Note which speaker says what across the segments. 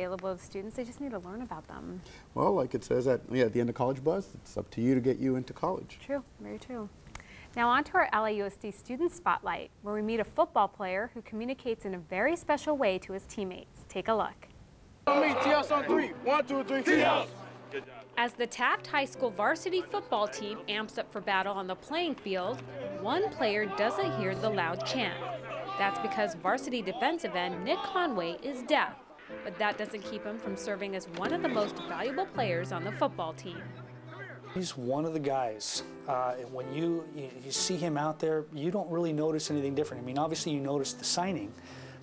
Speaker 1: Available to students, they just need to learn about them.
Speaker 2: Well, like it says at the end of College Buzz, it's up to you to get you into college.
Speaker 1: True, very true. Now on to our LAUSD Student Spotlight, where we meet a football player who communicates in a very special way to his teammates. Take a look.
Speaker 3: TS on 3. 1, 2, 3, TS.
Speaker 1: As the Taft High School varsity football team amps up for battle on the playing field, one player doesn't hear the loud chant. That's because varsity defensive end Nick Conway is deaf, but that doesn't keep him from serving as one of the most valuable players on the football team.
Speaker 4: He's one of the guys. When you see him out there, you don't really notice anything different. I mean, obviously you notice the signing,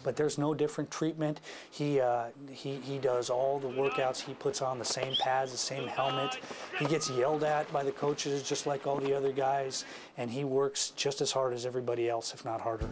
Speaker 4: but there's no different treatment. He does all the workouts. He puts on the same pads, the same helmet. He gets yelled at by the coaches just like all the other guys, and he works just as hard as everybody else, if not harder.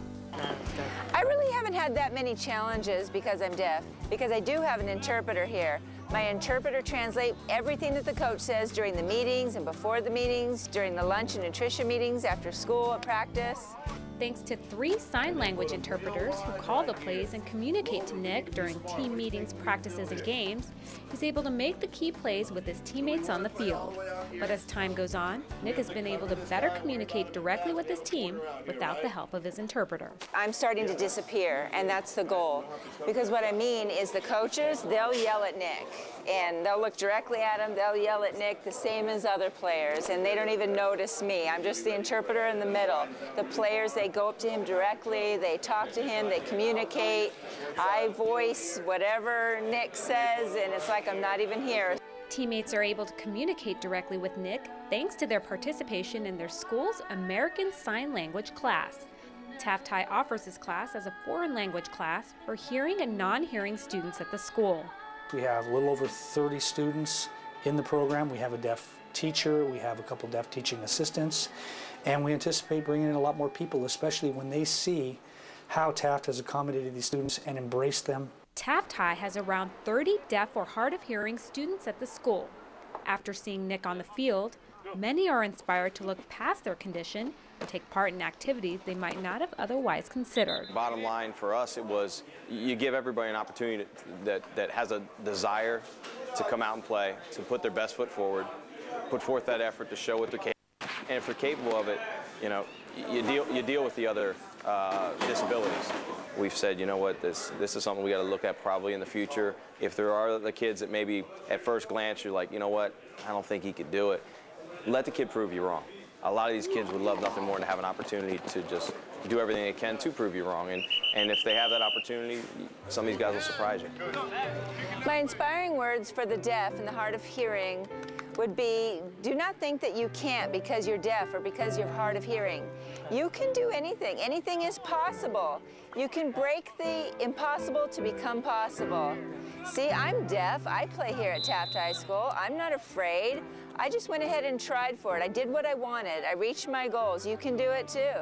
Speaker 5: I really haven't had that many challenges because I'm deaf, because I do have an interpreter here. My interpreter translates everything that the coach says during the meetings and before the meetings, during the lunch and nutrition meetings, after school, at practice.
Speaker 1: Thanks to 3 sign language interpreters who call the plays and communicate to Nick during team meetings, practices, and games, he's able to make the key plays with his teammates on the field. But as time goes on, Nick has been able to better communicate directly with his team without the help of his interpreter.
Speaker 5: I'm starting to disappear, and that's the goal. Because what I mean is the coaches, they'll yell at Nick, and they'll look directly at him, they'll yell at Nick the same as other players, and they don't even notice me. I'm just the interpreter in the middle. The players, they go up to him directly, they talk to him, they communicate. I voice whatever Nick says, and it's like I'm not even here.
Speaker 1: Teammates are able to communicate directly with Nick thanks to their participation in their school's American Sign Language class. Taft High offers this class as a foreign language class for hearing and non-hearing students at the school.
Speaker 4: We have a little over 30 students in the program. We have a deaf teacher, we have a couple deaf teaching assistants, and we anticipate bringing in a lot more people, especially when they see how Taft has accommodated these students and embraced them.
Speaker 1: Taft High has around 30 deaf or hard of hearing students at the school. After seeing Nick on the field, many are inspired to look past their condition and take part in activities they might not have otherwise considered.
Speaker 6: Bottom line for us, it was you give everybody an opportunity that has a desire to come out and play, to put their best foot forward, put forth that effort to show what they're capable of. And if they're capable of it, you know, you deal with the other disabilities. We've said, you know what, this is something we got to look at probably in the future. If there are the kids that maybe at first glance you're like, you know what, I don't think he could do it, let the kid prove you wrong. A lot of these kids would love nothing more than to have an opportunity to just do everything they can to prove you wrong. And if they have that opportunity, some of these guys will surprise you.
Speaker 5: My inspiring words for the deaf and the hard of hearing would be, do not think that you can't because you're deaf or because you're hard of hearing. You can do anything. Anything is possible. You can break the impossible to become possible. See, I'm deaf. I play here at Taft High School. I'm not afraid. I just went ahead and tried for it. I did what I wanted. I reached my goals. You can do it too.